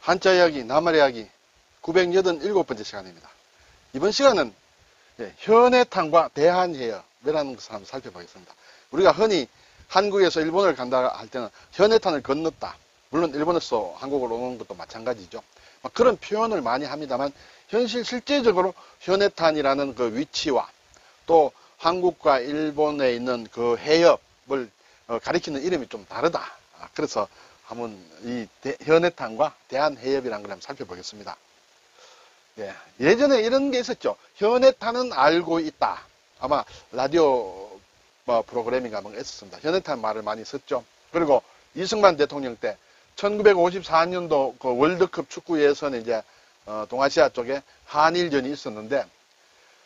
한자 이야기, 낱말 이야기 987번째 시간입니다. 이번 시간은 현해탄과 대한해협이라는 것을 한번 살펴보겠습니다. 우리가 흔히 한국에서 일본을 간다 할 때는 현해탄을 건넜다. 물론 일본에서 한국으로 오는 것도 마찬가지죠. 그런 표현을 많이 합니다만 실제적으로 현해탄이라는 그 위치와 또 한국과 일본에 있는 그 해협을 가리키는 이름이 좀 다르다. 그래서 한번 이 현해탄과 대한해협이라는 걸 한번 살펴보겠습니다. 예전에 이런 게 있었죠. 현해탄은 알고 있다. 아마 라디오 프로그래밍가 뭔가 있었습니다. 현해탄 말을 많이 썼죠. 그리고 이승만 대통령 때 1954년도 그 월드컵 축구 예선에 이제 동아시아 쪽에 한일전이 있었는데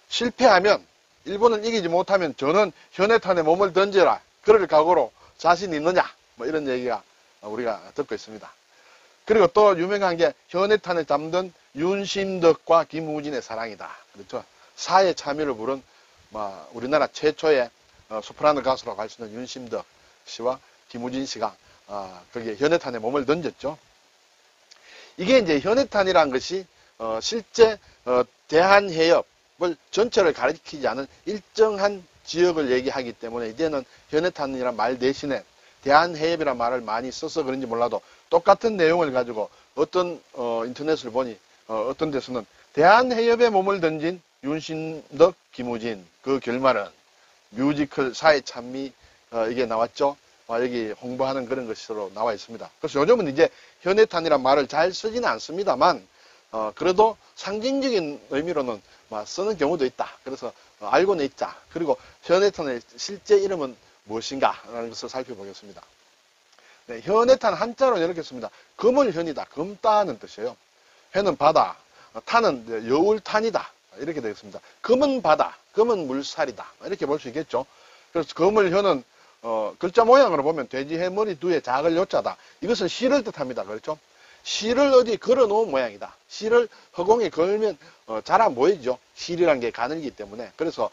실패하면 일본을 이기지 못하면 저는 현해탄에 몸을 던져라. 그럴 각오로 자신 있느냐? 뭐 이런 얘기가 우리가 듣고 있습니다. 그리고 또 유명한 게 현해탄을 담던 윤심덕과 김우진의 사랑이다. 그렇죠. 사회 참여를 부른 우리나라 최초의 소프라노 가수라고 할 수 있는 윤심덕 씨와 김우진 씨가 거기에 현해탄에 몸을 던졌죠. 이게 이제 현해탄이라는 것이 실제 대한해협을 전체를 가리키지 않은 일정한 지역을 얘기하기 때문에 이제는 현해탄이라는 말 대신에 대한해협이라는 말을 많이 써서 그런지 몰라도 똑같은 내용을 가지고 어떤 인터넷을 보니 어떤 데서는 대한해협에 몸을 던진 윤신덕, 김우진 그 결말은 뮤지컬 사회 찬미 이게 나왔죠. 여기 홍보하는 그런 것으로 나와 있습니다. 그래서 요즘은 이제 현해탄이라는 말을 잘 쓰지는 않습니다만 그래도 상징적인 의미로는 쓰는 경우도 있다. 그래서 알고는 있자. 그리고 현해탄의 실제 이름은 무엇인가 라는 것을 살펴보겠습니다. 현해탄 한자로 이렇게 씁니다. 금을현이다. 금따는 뜻이에요. 해는 바다, 탄은 여울탄이다. 이렇게 되겠습니다. 금은 바다, 금은 물살이다. 이렇게 볼 수 있겠죠. 그래서 금을현은 글자 모양으로 보면 돼지 해머리 두에 작을 요자다. 이것은 실을 뜻합니다. 그렇죠? 실을 어디 걸어 놓은 모양이다. 실을 허공에 걸면 잘 안 보이죠. 실이란 게 가늘기 때문에. 그래서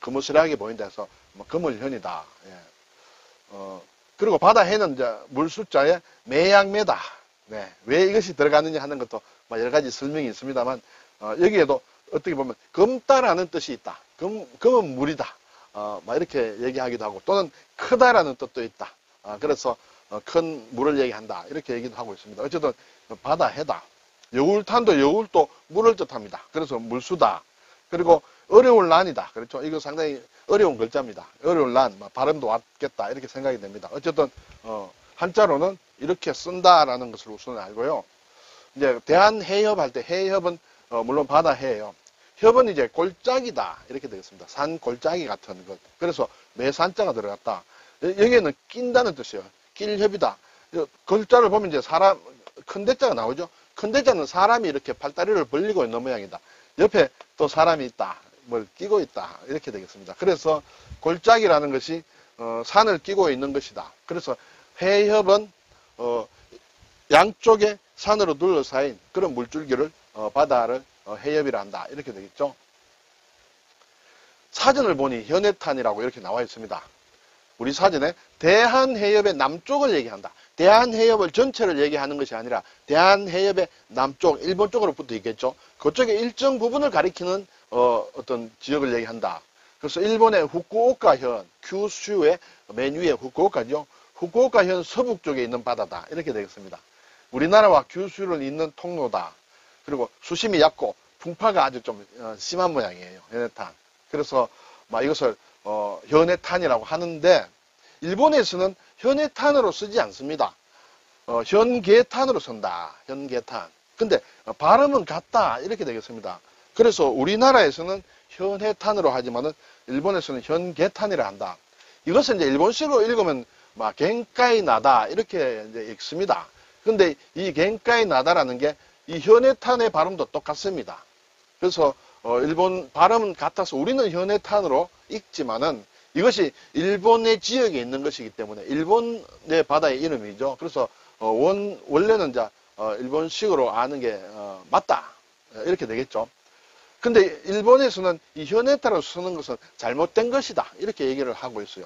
그무스하게 보인다 해서 금을현이다. 그리고 바다해는 이제 물숫자에 매양매다. 왜 이것이 들어가느냐 하는 것도 여러 가지 설명이 있습니다만 여기에도 어떻게 보면 금따라는 뜻이 있다. 금은 물이다. 이렇게 얘기하기도 하고 또는 크다라는 뜻도 있다. 그래서 큰 물을 얘기한다. 이렇게 얘기도 하고 있습니다. 어쨌든 바다해다. 여울탄도 여울도 물을 뜻합니다. 그래서 물수다. 그리고 어려울 난이다. 그렇죠. 이거 상당히 어려운 글자입니다. 어려울 난, 발음도 왔겠다. 이렇게 생각이 됩니다. 어쨌든 한자로는 이렇게 쓴다라는 것을 우선 알고요. 이제 대한해협 할 때 해협은 물론 바다해요. 협은 이제 골짜기다. 이렇게 되겠습니다. 산 골짜기 같은 것. 그래서 매산자가 들어갔다. 여기에는 낀다는 뜻이에요. 낄협이다. 글자를 보면 이제 사람 큰 대자가 나오죠. 큰 대자는 사람이 이렇게 팔다리를 벌리고 있는 모양이다. 옆에 또 사람이 있다. 뭘 끼고 있다. 이렇게 되겠습니다. 그래서 골짜기라는 것이 산을 끼고 있는 것이다. 그래서 해협은 양쪽에 산으로 둘러싸인 그런 물줄기를 바다를 해협이라 한다. 이렇게 되겠죠. 사전을 보니 현해탄이라고 이렇게 나와 있습니다. 우리 사전에 대한해협의 남쪽을 얘기한다. 대한해협을 전체를 얘기하는 것이 아니라 대한해협의 남쪽, 일본 쪽으로 붙어 있겠죠. 그쪽에 일정 부분을 가리키는 어떤 지역을 얘기한다. 그래서 일본의 후쿠오카현, 큐슈의 맨 위에 후쿠오카죠. 후쿠오카현 서북 쪽에 있는 바다다. 이렇게 되겠습니다. 우리나라와 큐슈를 잇는 통로다. 그리고 수심이 얕고 풍파가 아주 좀 심한 모양이에요. 현해탄. 그래서 이것을 현해탄이라고 하는데 일본에서는 현해탄으로 쓰지 않습니다. 현계탄으로 쓴다. 현계탄. 근데 발음은 같다. 이렇게 되겠습니다. 그래서 우리나라에서는 현해탄으로 하지만은 일본에서는 현계탄이라 한다. 이것은 이제 일본식으로 읽으면 겐카이 나다. 이렇게 이제 읽습니다. 근데 이 겐카이 나다라는 게 이 현해탄의 발음도 똑같습니다. 그래서 일본 발음은 같아서 우리는 현해탄으로 읽지만은 이것이 일본의 지역에 있는 것이기 때문에 일본의 바다의 이름이죠. 그래서 원래는 이제 일본식으로 아는 게 맞다. 이렇게 되겠죠. 근데 일본에서는 이 현해탄을 쓰는 것은 잘못된 것이다. 이렇게 얘기를 하고 있어요.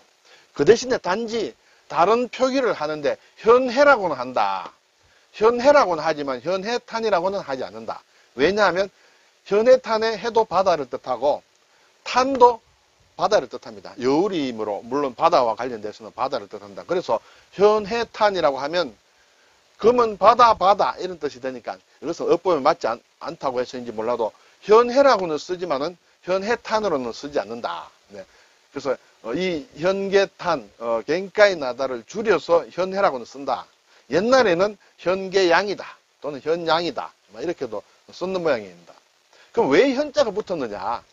그 대신에 단지 다른 표기를 하는데 현해라고는 한다. 현해라고는 하지만 현해탄이라고는 하지 않는다. 왜냐하면 현해탄의 해도 바다를 뜻하고 탄도 바다를 뜻합니다. 여울이므로 물론 바다와 관련돼서는 바다를 뜻한다. 그래서 현해탄이라고 하면 금은 바다 이런 뜻이 되니까 이것은 어법에 맞지 않다고 해서인지 몰라도 현해라고는 쓰지만은 현해탄으로는 쓰지 않는다. 네. 그래서 이 현계탄, 갱가의 나다를 줄여서 현해라고는 쓴다. 옛날에는 현계양이다 또는 현양이다 이렇게도 썼는 모양입니다. 그럼 왜 현자가 붙었느냐?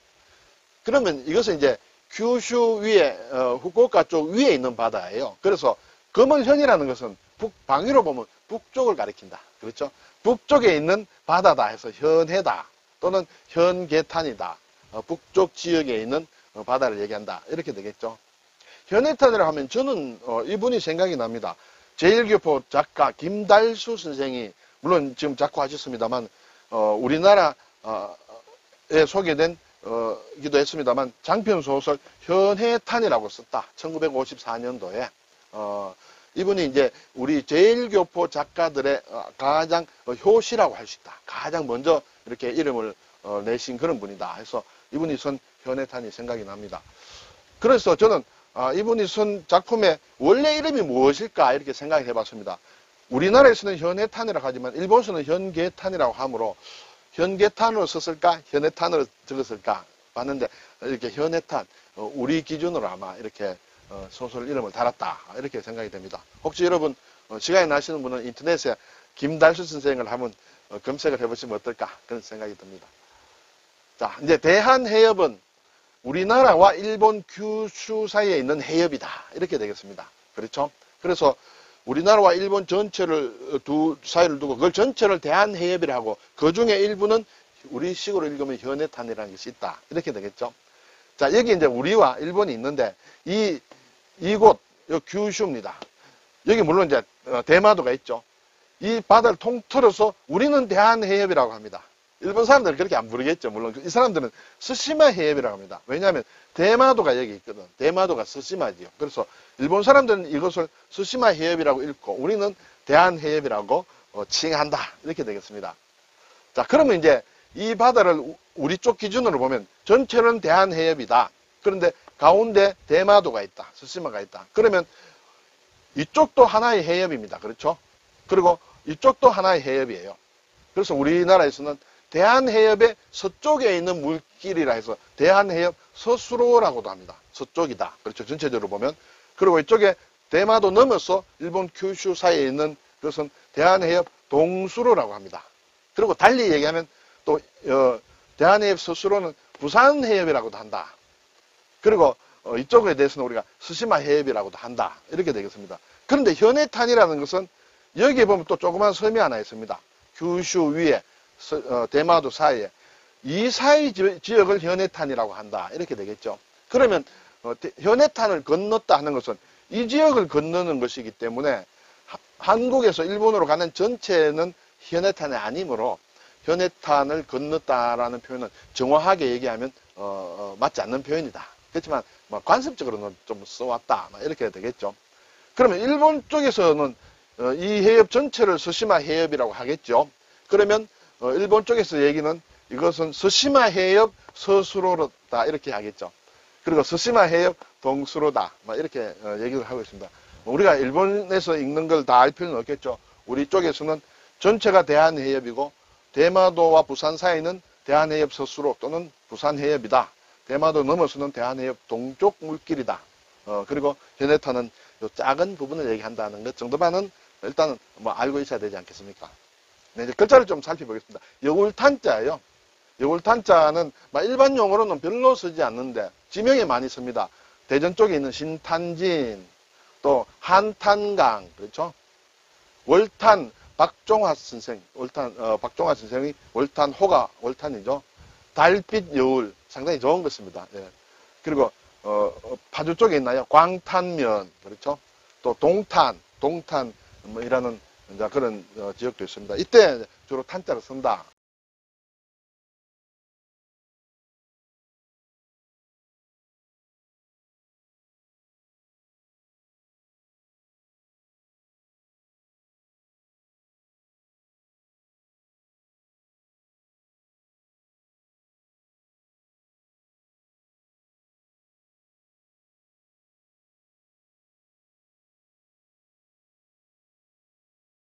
그러면 이것은 이제 규슈 위에 후쿠오카 쪽 위에 있는 바다예요. 그래서 금은현이라는 것은 방위로 보면 북쪽을 가리킨다. 그렇죠? 북쪽에 있는 바다다 해서 현해다 또는 현계탄이다. 북쪽 지역에 있는 바다를 얘기한다. 이렇게 되겠죠. 현해탄이라고 하면 저는 이분이 생각이 납니다. 제1교포 작가 김달수 선생이 물론 지금 작고하셨습니다만 우리나라에 소개된 기도 했습니다만 장편소설 현해탄이라고 썼다. 1954년도에 이분이 이제 우리 제1교포 작가들의 가장 효시라고 할 수 있다. 가장 먼저 이렇게 이름을 내신 그런 분이다. 해서 이분이 쓴 현해탄이 생각이 납니다. 그래서 저는 이분이 쓴 작품의 원래 이름이 무엇일까 이렇게 생각해 봤습니다. 우리나라에서는 현해탄이라고 하지만 일본에서는 현계탄이라고 하므로 현계탄으로 썼을까 현해탄으로 적었을까 봤는데 이렇게 현해탄 우리 기준으로 아마 이렇게 소설 이름을 달았다 이렇게 생각이 됩니다. 혹시 여러분 시간이 나시는 분은 인터넷에 김달수 선생을 한번 검색을 해보시면 어떨까 그런 생각이 듭니다. 자, 이제 대한해협은 우리나라와 일본 규슈 사이에 있는 해협이다 이렇게 되겠습니다. 그렇죠? 그래서 우리나라와 일본 전체를 사이를 두고 그걸 전체를 대한해협이라 하고 그 중에 일부는 우리식으로 읽으면 현해탄이라는 것이 있다 이렇게 되겠죠. 자, 여기 이제 우리와 일본이 있는데 이곳 규슈입니다. 여기 물론 이제 대마도가 있죠. 이 바다를 통틀어서 우리는 대한해협이라고 합니다. 일본 사람들은 그렇게 안 부르겠죠. 물론 이 사람들은 스시마 해협이라고 합니다. 왜냐하면 대마도가 여기 있거든. 대마도가 스시마지요. 그래서 일본 사람들은 이것을 스시마 해협이라고 읽고 우리는 대한해협이라고 칭한다. 이렇게 되겠습니다. 자, 그러면 이제 이 바다를 우리 쪽 기준으로 보면 전체는 대한해협이다. 그런데 가운데 대마도가 있다. 스시마가 있다. 그러면 이쪽도 하나의 해협입니다. 그렇죠? 그리고 이쪽도 하나의 해협이에요. 그래서 우리나라에서는 대한해협의 서쪽에 있는 물길이라 해서 대한해협 서수로라고도 합니다. 서쪽이다. 그렇죠. 전체적으로 보면. 그리고 이쪽에 대마도 넘어서 일본 규슈 사이에 있는 그것은 대한해협 동수로라고 합니다. 그리고 달리 얘기하면 또 대한해협 서수로는 부산해협이라고도 한다. 그리고 이쪽에 대해서는 우리가 스시마 해협이라고도 한다. 이렇게 되겠습니다. 그런데 현해탄이라는 것은 여기에 보면 또 조그만 섬이 하나 있습니다. 규슈 위에 대마도 사이에 이 사이 지역을 현해탄이라고 한다. 이렇게 되겠죠. 그러면 현해탄을 건넜다 하는 것은 이 지역을 건너는 것이기 때문에 한국에서 일본으로 가는 전체는 현해탄이 아니므로 현해탄을 건넜다라는 표현은 정확하게 얘기하면 맞지 않는 표현이다. 그렇지만 관습적으로는 좀 써왔다. 이렇게 되겠죠. 그러면 일본 쪽에서는 이 해협 전체를 스시마 해협이라고 하겠죠. 그러면 일본 쪽에서 얘기는 이것은 스시마 해협 서수로다 이렇게 하겠죠. 그리고 스시마 해협 동수로다 이렇게 얘기를 하고 있습니다. 우리가 일본에서 읽는 걸 다 알 필요는 없겠죠. 우리 쪽에서는 전체가 대한해협이고 대마도와 부산 사이는 대한해협 서수로 또는 부산해협이다. 대마도 넘어서는 대한해협 동쪽 물길이다. 그리고 현해탄은 요 작은 부분을 얘기한다는 것 정도만은 일단은 알고 있어야 되지 않겠습니까? 네, 이제 글자를 좀 살펴보겠습니다. 여울탄자예요. 여울탄자는 일반 용어로는 별로 쓰지 않는데 지명에 많이 씁니다. 대전 쪽에 있는 신탄진, 또 한탄강, 그렇죠? 월탄, 박종화 선생, 박종화 선생이 월탄, 호가 월탄이죠. 달빛 여울, 상당히 좋은 것입니다. 예. 그리고 파주 쪽에 있나요? 광탄면, 그렇죠? 또 동탄 이라는 그런 지역도 있습니다. 이때 주로 탄자를 쓴다.